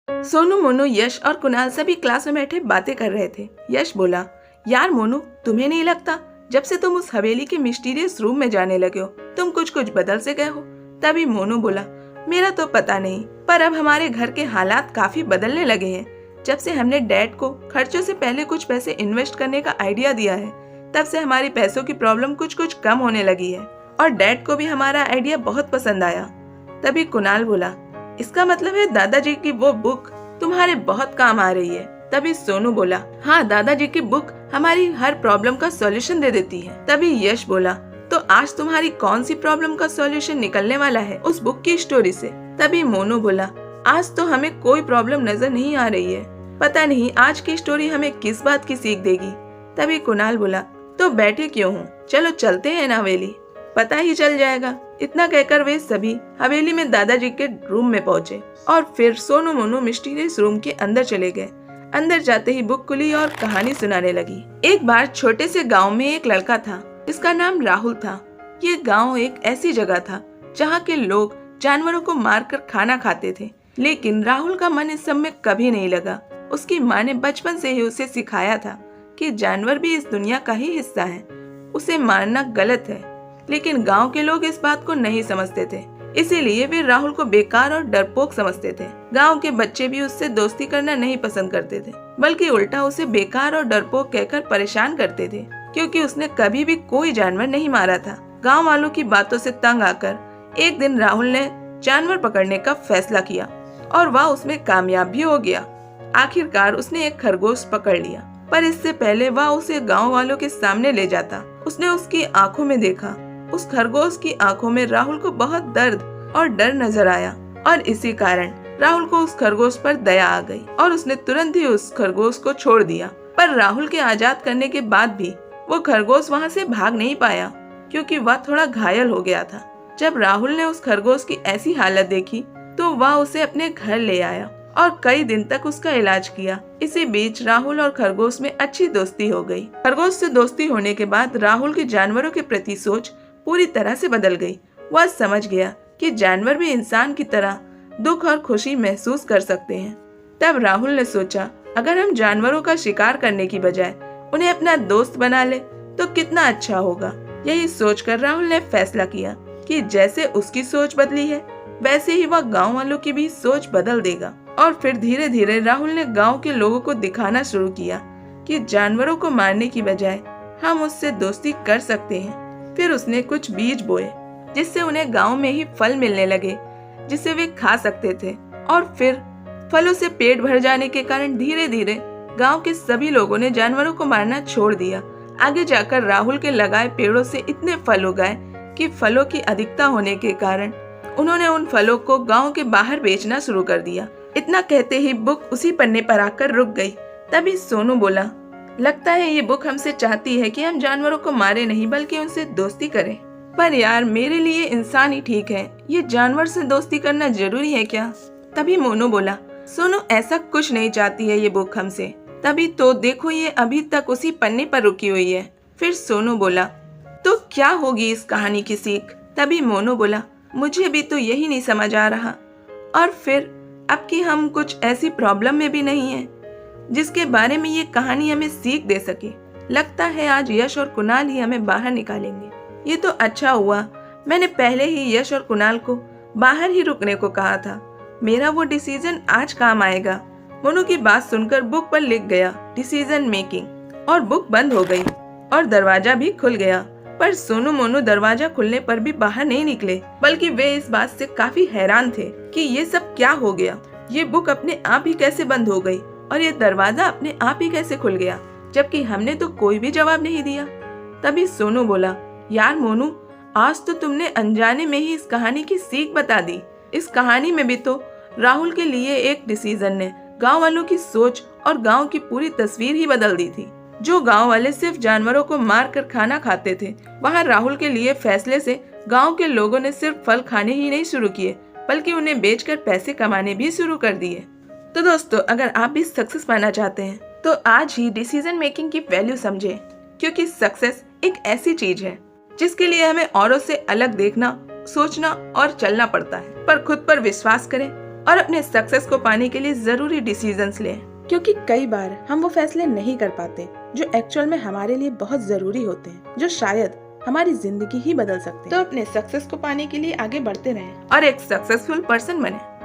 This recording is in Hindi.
सोनू, मोनू, यश और कुणाल सभी क्लास में बैठे बातें कर रहे थे। यश बोला, यार मोनू, तुम्हें नहीं लगता जब से तुम उस हवेली के मिस्टीरियस रूम में जाने लगे हो तुम कुछ कुछ बदल से गए हो? तभी मोनू बोला, मेरा तो पता नहीं, पर अब हमारे घर के हालात काफी बदलने लगे हैं। जब से हमने डैड को खर्चों से पहले कुछ पैसे इन्वेस्ट करने का आइडिया दिया है, तब से हमारी पैसों की प्रॉब्लम कुछ कुछ कम होने लगी है और डैड को भी हमारा आइडिया बहुत पसंद आया। तभी कुणाल बोला, इसका मतलब है दादाजी की वो बुक तुम्हारे बहुत काम आ रही है। तभी सोनू बोला, हाँ, दादाजी की बुक हमारी हर प्रॉब्लम का सॉल्यूशन दे देती है। तभी यश बोला, तो आज तुम्हारी कौन सी प्रॉब्लम का सॉल्यूशन निकलने वाला है उस बुक की स्टोरी से? तभी मोनू बोला, आज तो हमें कोई प्रॉब्लम नजर नहीं आ रही है, पता नहीं आज की स्टोरी हमें किस बात की सीख देगी। तभी कुणाल बोला, तो बैठे क्यों हो, चलो चलते हैं ना हवेली, पता ही चल जाएगा। इतना कहकर वे सभी हवेली में दादाजी के रूम में पहुँचे और फिर सोनू मोनू मिस्टीरियस रूम के अंदर चले गए। अंदर जाते ही बुक खुली और कहानी सुनाने लगी। एक बार छोटे से गांव में एक लड़का था, इसका नाम राहुल था। ये गांव एक ऐसी जगह था जहां के लोग जानवरों को मारकर खाना खाते थे, लेकिन राहुल का मन इस सब में कभी नहीं लगा। उसकी माँ ने बचपन से ही उसे सिखाया था कि जानवर भी इस दुनिया का ही हिस्सा है, उसे मारना गलत है। लेकिन गांव के लोग इस बात को नहीं समझते थे, इसीलिए वे राहुल को बेकार और डरपोक समझते थे। गांव के बच्चे भी उससे दोस्ती करना नहीं पसंद करते थे, बल्कि उल्टा उसे बेकार और डरपोक कहकर परेशान करते थे, क्योंकि उसने कभी भी कोई जानवर नहीं मारा था। गांव वालों की बातों से तंग आकर एक दिन राहुल ने जानवर पकड़ने का फैसला किया और वह उसमें कामयाब भी हो गया। आखिरकार उसने एक खरगोश पकड़ लिया, पर इससे पहले वह उसे गाँव वालों के सामने ले जाता, उसने उसकी आंखों में देखा। उस खरगोश की आंखों में राहुल को बहुत दर्द और डर नजर आया और इसी कारण राहुल को उस खरगोश पर दया आ गई और उसने तुरंत ही उस खरगोश को छोड़ दिया। पर राहुल के आजाद करने के बाद भी वो खरगोश वहाँ से भाग नहीं पाया, क्योंकि वह थोड़ा घायल हो गया था। जब राहुल ने उस खरगोश की ऐसी हालत देखी तो वह उसे अपने घर ले आया और कई दिन तक उसका इलाज किया। इसी बीच राहुल और खरगोश में अच्छी दोस्ती हो गई। खरगोश से दोस्ती होने के बाद राहुल की जानवरों के प्रति सोच पूरी तरह से बदल गई। वह समझ गया कि जानवर भी इंसान की तरह दुख और खुशी महसूस कर सकते हैं। तब राहुल ने सोचा, अगर हम जानवरों का शिकार करने की बजाय उन्हें अपना दोस्त बना ले तो कितना अच्छा होगा। यही सोचकर राहुल ने फैसला किया कि जैसे उसकी सोच बदली है वैसे ही वह गांव वालों की भी सोच बदल देगा। और फिर धीरे धीरे राहुल ने गांव के लोगों को दिखाना शुरू किया कि जानवरों को मारने की बजाय हम उससे दोस्ती कर सकते हैं। फिर उसने कुछ बीज बोए जिससे उन्हें गांव में ही फल मिलने लगे जिसे वे खा सकते थे, और फिर फलों से पेट भर जाने के कारण धीरे धीरे गांव के सभी लोगों ने जानवरों को मारना छोड़ दिया। आगे जाकर राहुल के लगाए पेड़ों से इतने फल उगाए कि फलों की अधिकता होने के कारण उन्होंने उन फलों को गांव के बाहर बेचना शुरू कर दिया। इतना कहते ही बुक उसी पन्ने पर आकर रुक गई। तभी सोनू बोला, लगता है ये बुक हमसे चाहती है कि हम जानवरों को मारे नहीं बल्कि उनसे दोस्ती करें। पर यार, मेरे लिए इंसान ही ठीक है, ये जानवर से दोस्ती करना जरूरी है क्या? तभी मोनू बोला, सोनू ऐसा कुछ नहीं चाहती है ये बुक हमसे। तभी तो देखो, ये अभी तक उसी पन्ने पर रुकी हुई है। फिर सोनू बोला, तो क्या होगी इस कहानी की सीख? तभी मोनू बोला, मुझे भी तो यही नहीं समझ आ रहा। और फिर अब कि हम कुछ ऐसी प्रॉब्लम में भी नहीं है जिसके बारे में ये कहानी हमें सीख दे सके। लगता है आज यश और कुणाल ही हमें बाहर निकालेंगे। ये तो अच्छा हुआ मैंने पहले ही यश और कुणाल को बाहर ही रुकने को कहा था। मेरा वो डिसीजन आज काम आएगा। मोनू की बात सुनकर बुक पर लिख गया डिसीजन मेकिंग, और बुक बंद हो गई और दरवाजा भी खुल गया। पर सोनू मोनू दरवाजा खुलने पर भी बाहर नहीं निकले, बल्कि वे इस बात से काफी हैरान थे कि ये सब क्या हो गया। ये बुक अपने आप ही कैसे बंद हो गई और ये दरवाजा अपने आप ही कैसे खुल गया, जबकि हमने तो कोई भी जवाब नहीं दिया। तभी सोनू बोला, यार मोनू, आज तो तुमने अनजाने में ही इस कहानी की सीख बता दी। इस कहानी में भी तो राहुल के लिए एक डिसीजन ने गांव वालों की सोच और गांव की पूरी तस्वीर ही बदल दी थी। जो गांव वाले सिर्फ जानवरों को मार कर खाना खाते थे, वहाँ राहुल के लिए फैसले से गांव के लोगों ने सिर्फ फल खाने ही नहीं शुरू किए, बल्कि उन्हें बेचकर पैसे कमाने भी शुरू कर दिए। तो दोस्तों, अगर आप भी सक्सेस पाना चाहते हैं तो आज ही डिसीजन मेकिंग की वैल्यू समझें, क्योंकि सक्सेस एक ऐसी चीज है जिसके लिए हमें औरों से अलग देखना, सोचना और चलना पड़ता है। पर खुद पर विश्वास करें और अपने सक्सेस को पाने के लिए जरूरी डिसीजंस लें। क्योंकि कई बार हम वो फैसले नहीं कर पाते जो एक्चुअल में हमारे लिए बहुत जरूरी होते हैं, जो शायद हमारी जिंदगी ही बदल सकते हैं। तो अपने सक्सेस को पाने के लिए आगे बढ़ते रहें और एक सक्सेसफुल पर्सन बने।